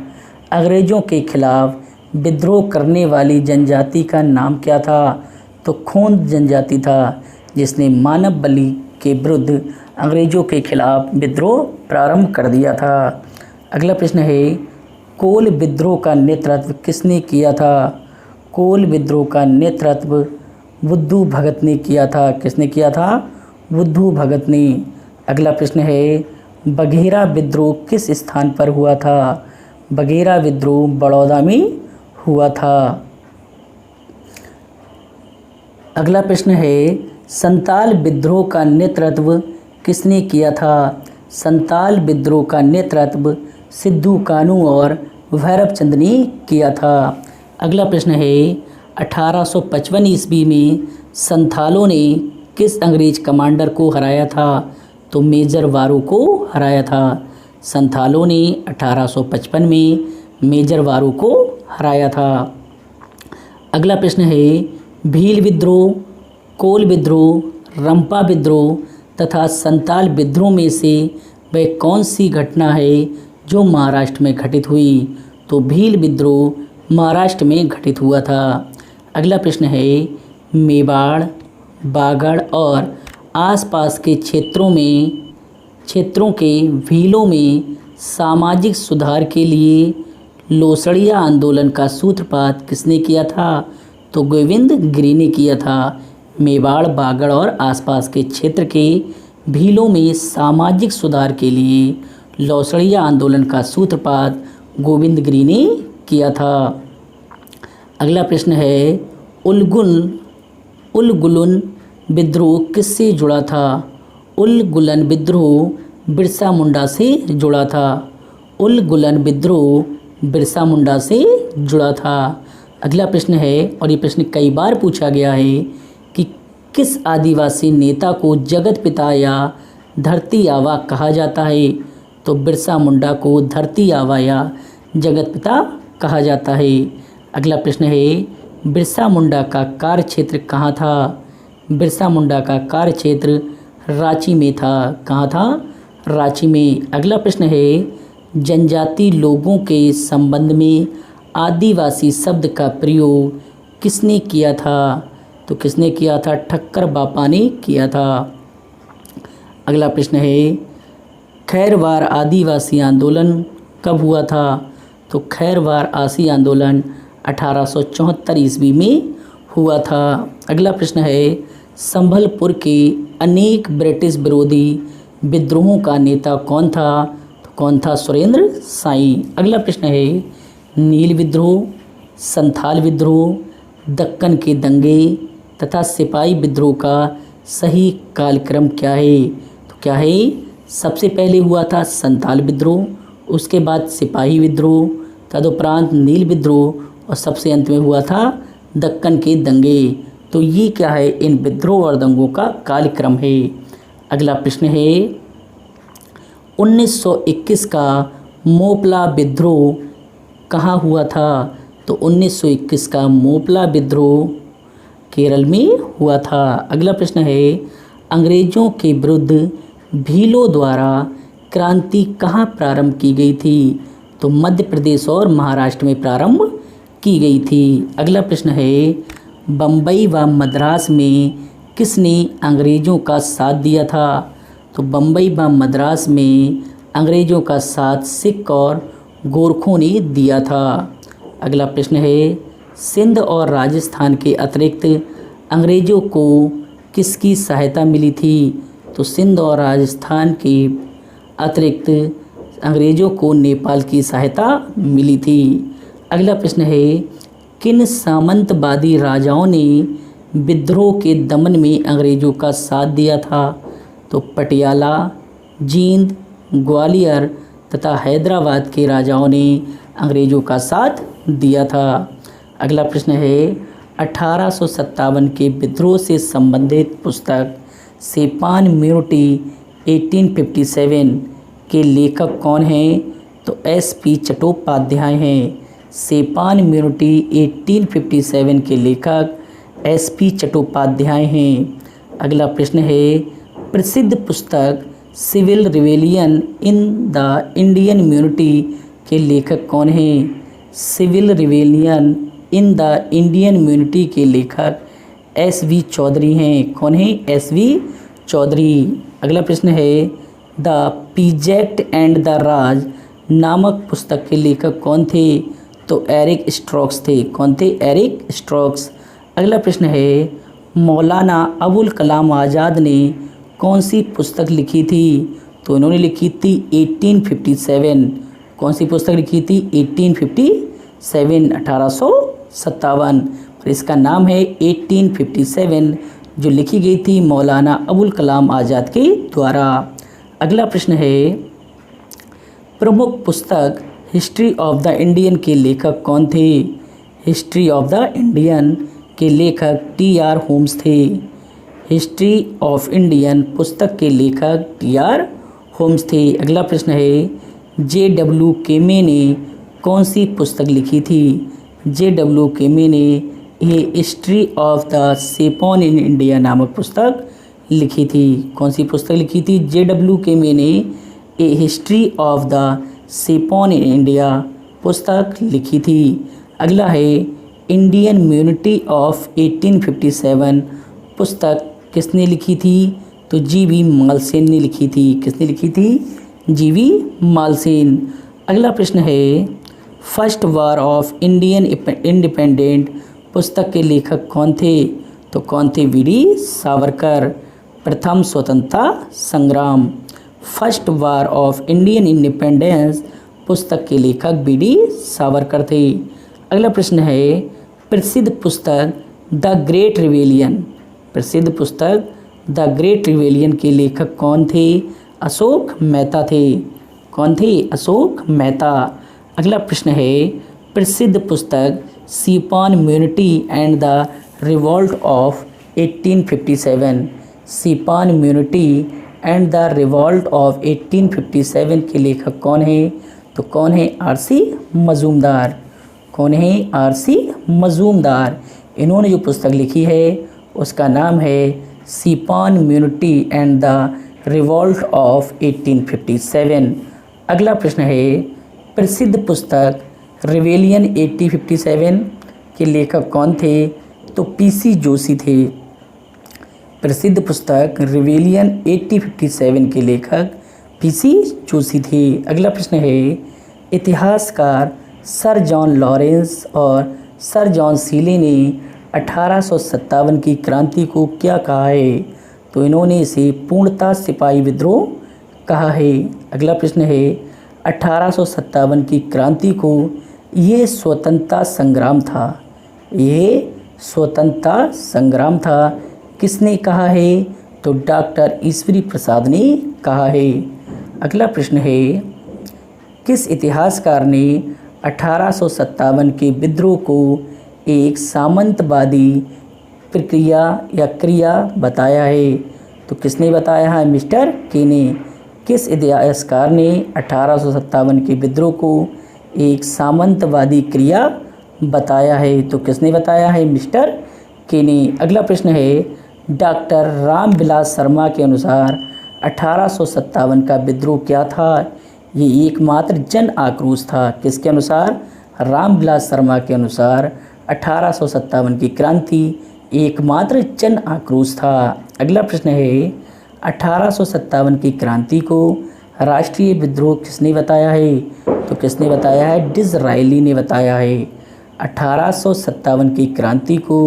अंग्रेज़ों के खिलाफ विद्रोह करने वाली जनजाति का नाम क्या था? तो खोंद जनजाति था जिसने मानव बलि के विरुद्ध अंग्रेज़ों के खिलाफ विद्रोह प्रारंभ कर दिया था। अगला प्रश्न है कोल विद्रोह का नेतृत्व किसने किया था? कोल विद्रोह का नेतृत्व बुद्धू भगत ने किया था। किसने किया था? बुद्धू भगत ने। अगला प्रश्न है बघेरा विद्रोह किस स्थान पर हुआ था? बघेरा विद्रोह बड़ौदा में हुआ था। अगला प्रश्न है संताल विद्रोह का नेतृत्व किसने किया था? संताल विद्रोह का नेतृत्व सिद्धू कानू और भैरव चंद ने किया था। अगला प्रश्न है 1855 ईस्वी में संथालों ने किस अंग्रेज कमांडर को हराया था? तो मेजर वारू को हराया था। संथालों ने 1855 में मेजर वारू को हराया था। अगला प्रश्न है भील विद्रोह, कोल विद्रोह, रंपा विद्रोह तथा संताल विद्रोह में से वह कौन सी घटना है जो महाराष्ट्र में घटित हुई? तो भील विद्रोह महाराष्ट्र में घटित हुआ था। अगला प्रश्न है मेवाड़, बागड़ और आसपास के क्षेत्रों के भीलों में सामाजिक सुधार के लिए लोसड़िया आंदोलन का सूत्रपात किसने किया था? तो गोविंद गिरी ने किया था। मेवाड़, बागड़ और आसपास के क्षेत्र के भीलों में सामाजिक सुधार के लिए लोसड़िया आंदोलन का सूत्रपात गोविंद गिरी ने किया था। अगला प्रश्न है उलगुलन विद्रोह किससे जुड़ा था? उलगुलन विद्रोह बिरसा मुंडा से जुड़ा था। उलगुलन विद्रोह बिरसा मुंडा से जुड़ा था। अगला प्रश्न है और ये प्रश्न कई बार पूछा गया है कि किस आदिवासी नेता को जगत पिता या धरती आवा कहा जाता है? तो बिरसा मुंडा को धरती आवा या जगत पिता कहा जाता है। अगला प्रश्न है बिरसा मुंडा का कार्यक्षेत्र कहाँ था? बिरसा मुंडा का कार्यक्षेत्र रांची में था। कहाँ था? रांची में। अगला प्रश्न है जनजाति लोगों के संबंध में आदिवासी शब्द का प्रयोग किसने किया था? तो किसने किया था? ठक्कर बापा ने किया था। अगला प्रश्न है खैरवार आदिवासी आंदोलन कब हुआ था? तो खैरवार आसी आंदोलन 1874 ईस्वी में हुआ था। अगला प्रश्न है, संभलपुर के अनेक ब्रिटिश विरोधी विद्रोहों का नेता कौन था? तो कौन था? सुरेंद्र साई। अगला प्रश्न है, नील विद्रोह, संथाल विद्रोह, दक्कन के दंगे तथा सिपाही विद्रोह का सही कालक्रम क्या है? तो क्या है? सबसे पहले हुआ था संथाल विद्रोह, उसके बाद सिपाही विद्रोह, तदुपरांत नील विद्रोह और सबसे अंत में हुआ था दक्कन के दंगे। तो ये क्या है? इन विद्रोह और दंगों का कालक्रम है। अगला प्रश्न है, 1921 का मोपला विद्रोह कहाँ हुआ था? तो 1921 का मोपला विद्रोह केरल में हुआ था। अगला प्रश्न है, अंग्रेजों के विरुद्ध भीलों द्वारा क्रांति कहाँ प्रारंभ की गई थी? तो मध्य प्रदेश और महाराष्ट्र में प्रारंभ की गई थी। अगला प्रश्न है, बम्बई व मद्रास में किसने अंग्रेजों का साथ दिया था? तो बम्बई व मद्रास में अंग्रेजों का साथ सिख और गोरखों ने दिया था। अगला प्रश्न है, सिंध और राजस्थान के अतिरिक्त अंग्रेजों को किसकी सहायता मिली थी? तो सिंध और राजस्थान के अतिरिक्त अंग्रेजों को नेपाल की सहायता मिली थी। अगला प्रश्न है, किन सामंतवादी राजाओं ने विद्रोह के दमन में अंग्रेजों का साथ दिया था? तो पटियाला, जींद, ग्वालियर तथा हैदराबाद के राजाओं ने अंग्रेजों का साथ दिया था। अगला प्रश्न है, 1857 के विद्रोह से संबंधित पुस्तक सेपान म्यूनिटी 1857 के लेखक कौन हैं? तो एस.पी. चट्टोपाध्याय हैं। सेपान म्यूनिटी 1857 के लेखक एस.पी. चट्टोपाध्याय हैं। अगला प्रश्न है, प्रसिद्ध पुस्तक civil rebellion in the Indian mutiny के लेखक कौन हैं? Civil rebellion in the Indian mutiny के लेखक एस.वी. चौधरी हैं। कौन है? एस.वी. चौधरी। अगला प्रश्न है, the peasant and the Raj नामक पुस्तक के लेखक कौन थे? तो एरिक स्ट्रोक्स थे। कौन थे? Eric Stokes. अगला प्रश्न है, मौलाना अबुल कलाम आज़ाद ने कौन सी पुस्तक लिखी थी? तो इन्होंने लिखी थी 1857। कौन सी पुस्तक लिखी थी? 1857 और इसका नाम है 1857, जो लिखी गई थी मौलाना अबुल कलाम आज़ाद के द्वारा। अगला प्रश्न है, प्रमुख पुस्तक हिस्ट्री ऑफ द इंडियन के लेखक कौन थे? हिस्ट्री ऑफ द इंडियन के लेखक टी.आर. होम्स थे। हिस्ट्री ऑफ इंडियन पुस्तक के लेखक टी.आर. होम्स थे। अगला प्रश्न है, जे.डब्ल्यू. केमे ने कौन सी पुस्तक लिखी थी? जे.डब्ल्यू. केमे ने ये history of the sepoy in India नामक पुस्तक लिखी थी। कौन सी पुस्तक लिखी थी? जे.डब्ल्यू. केमे ने a history of the sepoy in India पुस्तक लिखी थी। अगला है, इंडियन म्यूनिटी ऑफ 1857 पुस्तक किसने लिखी थी? तो जी.वी. मालसेन ने लिखी थी। किसने लिखी थी? जी.वी. मालसेन। अगला प्रश्न है, first war of Indian independent पुस्तक के लेखक कौन थे? तो कौन थे? वी.डी. सावरकर। प्रथम स्वतंत्रता संग्राम। First war of Indian independence पुस्तक के लेखक वी.डी. सावरकर थे। अगला प्रश्न है, प्रसिद्ध पुस्तक द ग्रेट रिवेलियन, प्रसिद्ध पुस्तक द ग्रेट रिवेलियन के लेखक कौन थे? अशोक मेहता थे। कौन थे? अशोक मेहता। अगला प्रश्न है, प्रसिद्ध पुस्तक sepoy mutiny and the revolt of 1857, sepoy mutiny and the revolt of 1857 के लेखक कौन है? तो कौन है? आर.सी. मजूमदार। कौन है? आर.सी. मजूमदार। इन्होंने जो पुस्तक लिखी है उसका नाम है sepoy mutiny and the revolt of 1857। अगला प्रश्न है, प्रसिद्ध पुस्तक रिवेलियन 1857 के लेखक कौन थे? तो पी.सी. जोशी थे। प्रसिद्ध पुस्तक रिवेलियन 1857 के लेखक पी.सी. जोशी थे। अगला प्रश्न है, इतिहासकार सर जॉन लॉरेंस और सर जॉन सीले ने 1857 की क्रांति को क्या कहा है? तो इन्होंने इसे पूर्णतः सिपाही विद्रोह कहा है। अगला प्रश्न है 1857 की क्रांति को ये स्वतंत्रता संग्राम था, ये स्वतंत्रता संग्राम था, किसने कहा है? तो डॉक्टर ईश्वरी प्रसाद ने कहा है। अगला प्रश्न है किस इतिहासकार ने 1857 के विद्रोह को एक सामंतवादी प्रक्रिया या क्रिया बताया है? तो किसने बताया है? मिस्टर के ने। किस इतिहासकार ने 1857 के विद्रोह को एक सामंतवादी क्रिया बताया है? तो किसने बताया है? मिस्टर के ने। अगला प्रश्न है डॉक्टर रामविलास शर्मा के अनुसार 1857 का विद्रोह क्या था? ये एकमात्र जन आक्रोश था। किसके अनुसार? रामविलास शर्मा के अनुसार 1857 की क्रांति एकमात्र जन आक्रोश था। अगला प्रश्न है 1857 की क्रांति को राष्ट्रीय विद्रोह किसने बताया है? तो किसने बताया है? डिसरायली ने बताया है। 1857 की क्रांति को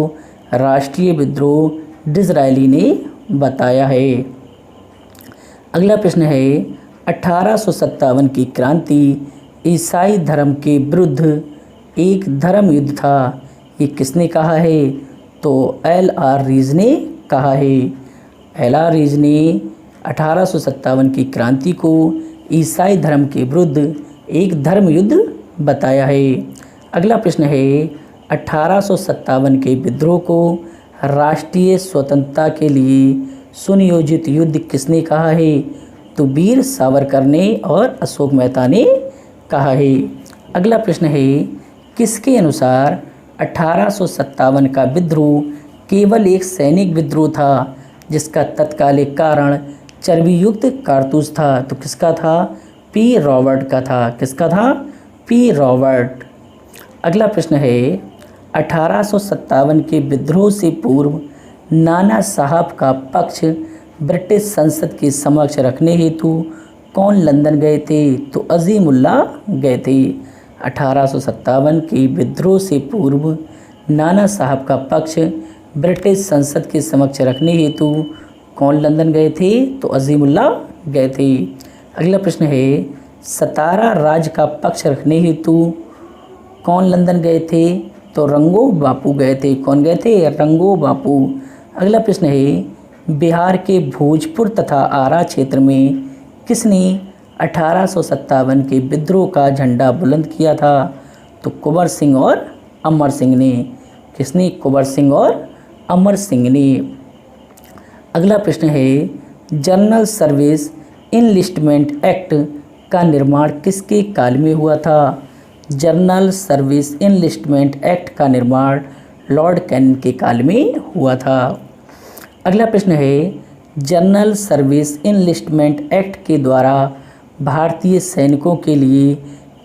राष्ट्रीय विद्रोह डिसरायली ने बताया है। अगला प्रश्न है 1857 की क्रांति ईसाई धर्म के विरुद्ध एक धर्म युद्ध था, ये किसने कहा है? तो एल.आर. रीज ने कहा है। एल.आर. रीज ने 1857 की क्रांति को ईसाई धर्म के विरुद्ध एक धर्म युद्ध बताया है। अगला प्रश्न है 1857 के विद्रोह को राष्ट्रीय स्वतंत्रता के लिए सुनियोजित युद्ध किसने कहा है? तो वीर सावरकर ने और अशोक मेहता ने कहा है। अगला प्रश्न है किसके अनुसार 1857 का विद्रोह केवल एक सैनिक विद्रोह था जिसका तत्कालिक कारण चर्बी युक्त कारतूस था? तो किसका था? पी. रॉबर्ट का था। किसका था? पी. रॉबर्ट। अगला प्रश्न है 1857 के विद्रोह से पूर्व नाना साहब का पक्ष ब्रिटिश संसद के समक्ष रखने हेतु कौन लंदन गए थे? तो अजीमुल्लाह गए थे। 1857 के विद्रोह से पूर्व नाना साहब का पक्ष ब्रिटिश संसद के समक्ष रखने हेतु कौन लंदन गए थे? तो अजीमुल्लाह गए थे। अगला प्रश्न है सतारा राज्य का पक्ष रखने हेतु कौन लंदन गए थे? तो रंगो बापू गए थे। कौन गए थे? रंगो बापू। अगला प्रश्न है बिहार के भोजपुर तथा आरा क्षेत्र में किसने 1857 के विद्रोह का झंडा बुलंद किया था? तो कुंवर सिंह और अमर सिंह ने। किसने? कुंवर सिंह और अमर सिंह ने। अगला प्रश्न है जनरल सर्विस इनलिस्टमेंट एक्ट का निर्माण किसके काल में हुआ था? जनरल सर्विस इनलिस्टमेंट एक्ट का निर्माण लॉर्ड कैनिंग के काल में हुआ था। अगला प्रश्न है जनरल सर्विस इनलिस्टमेंट एक्ट के द्वारा भारतीय सैनिकों के लिए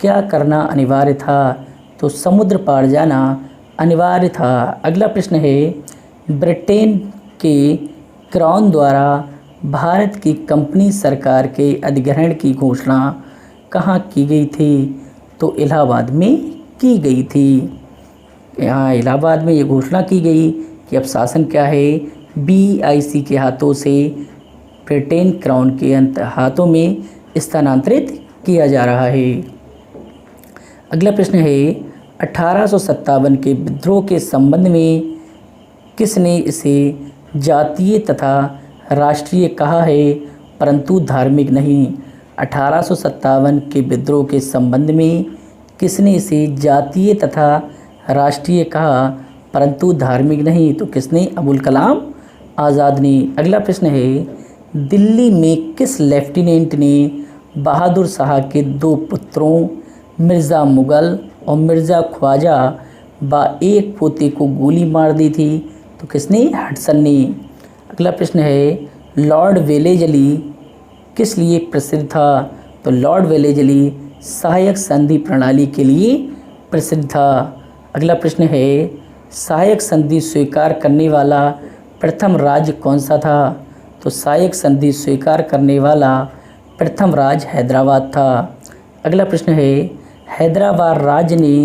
क्या करना अनिवार्य था? तो समुद्र पार जाना अनिवार्य था। अगला प्रश्न है ब्रिटेन के क्राउन द्वारा भारत की कंपनी सरकार के अधिग्रहण की घोषणा कहाँ की गई थी? तो इलाहाबाद में की गई थी। यहाँ इलाहाबाद में ये घोषणा की गई कि अब शासन क्या है? BIC के हाथों से ब्रिटेन क्राउन के हाथों में स्थानांतरित किया जा रहा है। अगला प्रश्न है 1857 के विद्रोह के संबंध में किसने इसे जातीय तथा राष्ट्रीय कहा है परंतु धार्मिक नहीं? 1857 के विद्रोह के संबंध में किसने इसे जातीय तथा राष्ट्रीय कहा परंतु धार्मिक नहीं? तो किसने? अबुल कलाम आज़ाद ने। अगला प्रश्न है दिल्ली में किस लेफ्टिनेंट ने बहादुर शाह के दो पुत्रों मिर्ज़ा मुग़ल और मिर्ज़ा ख्वाजा व एक पोते को गोली मार दी थी? तो किसने? हडसन ने। अगला प्रश्न है लॉर्ड वेलेजली किस लिए प्रसिद्ध था? तो लॉर्ड वेलेजली सहायक संधि प्रणाली के लिए प्रसिद्ध था। अगला प्रश्न है सहायक संधि स्वीकार करने वाला प्रथम राज्य कौन सा था? तो सहायक संधि स्वीकार करने वाला प्रथम राज्य हैदराबाद था। अगला प्रश्न है हैदराबाद राज्य ने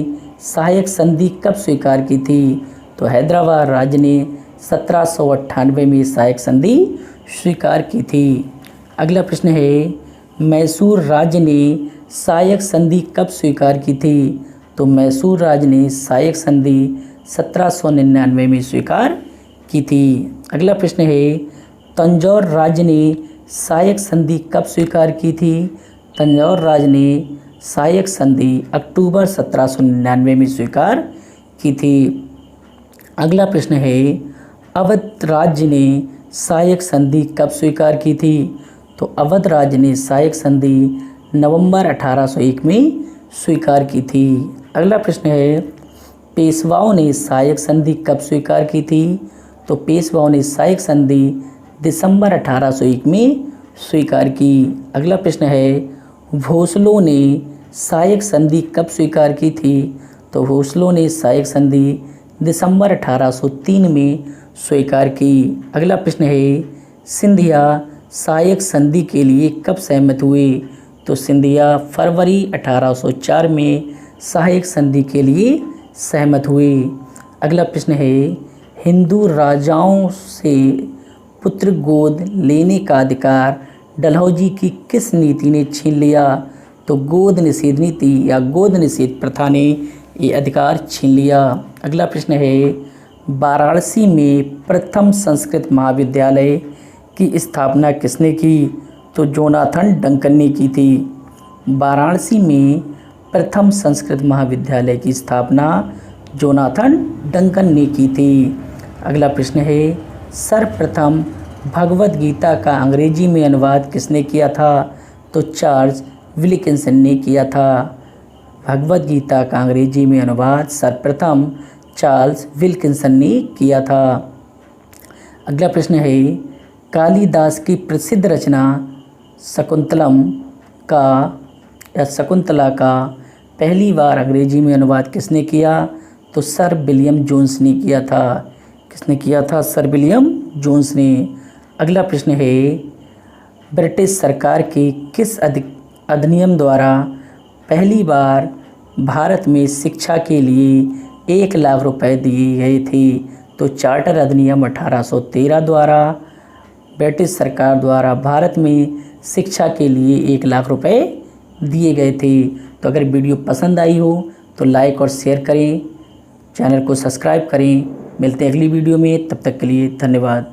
सहायक संधि कब स्वीकार की थी? तो हैदराबाद राज्य ने 1798 में सहायक संधि स्वीकार की थी। अगला प्रश्न है, मैसूर राज्य ने सहायक संधि कब स्वीकार की थी? तो मैसूर राज्य ने सहायक संधि 1799 में स्वीकार की थी। अगला प्रश्न है, तंजौर राज्य ने सहायक संधि कब स्वीकार की थी? तंजौर राज्य ने सहायक संधि अक्टूबर 1799 में स्वीकार की थी। अगला प्रश्न है, अवध राज्य ने सहायक संधि कब स्वीकार की थी? तो अवध राज्य ने सहायक संधि नवंबर 1801 में स्वीकार की थी। अगला प्रश्न है, पेशवाओं ने सहायक संधि कब स्वीकार की थी? तो पेशवाओं ने सहायक संधि दिसंबर 1801 में स्वीकार की। अगला प्रश्न है, भोसलों ने सहायक संधि कब स्वीकार की थी? तो भोसलों ने सहायक संधि दिसंबर 1803 में स्वीकार की। अगला प्रश्न है, सिंधिया सहायक संधि के लिए कब सहमत हुए? तो सिंधिया फरवरी 1804 में सहायक संधि के लिए सहमत हुए। अगला प्रश्न है, हिंदू राजाओं से पुत्र गोद लेने का अधिकार डलहौजी की किस नीति ने छीन लिया? तो गोद निषेध नीति या गोद निषेध प्रथा ने ये अधिकार छीन लिया। अगला प्रश्न है, वाराणसी में प्रथम संस्कृत महाविद्यालय की स्थापना किसने की? तो जोनाथन डंकन ने की थी। वाराणसी में प्रथम संस्कृत महाविद्यालय की स्थापना जोनाथन डंकन ने की थी। अगला प्रश्न है, सर्वप्रथम भगवद गीता का अंग्रेजी में अनुवाद किसने किया था? तो चार्ल्स विल्किंसन ने किया था। भगवद गीता का अंग्रेजी में अनुवाद सर्वप्रथम चार्ल्स विल्किंसन ने किया था। अगला प्रश्न है, कालिदास की प्रसिद्ध रचना शकुंतला का पहली बार अंग्रेजी में अनुवाद किसने किया? तो सर विलियम जोन्स ने किया था। किसने किया था? सर विलियम जोन्स ने। अगला प्रश्न है, ब्रिटिश सरकार के किस अधिनियम द्वारा पहली बार भारत में शिक्षा के लिए 1 लाख रुपए दिए गए थे? तो चार्टर अधिनियम 1813 द्वारा ब्रिटिश सरकार द्वारा भारत में शिक्षा के लिए 1 लाख रुपए दिए गए थे। तो अगर वीडियो पसंद आई हो तो लाइक और शेयर करें, चैनल को सब्सक्राइब करें। मिलते हैं अगली वीडियो में, तब तक के लिए धन्यवाद।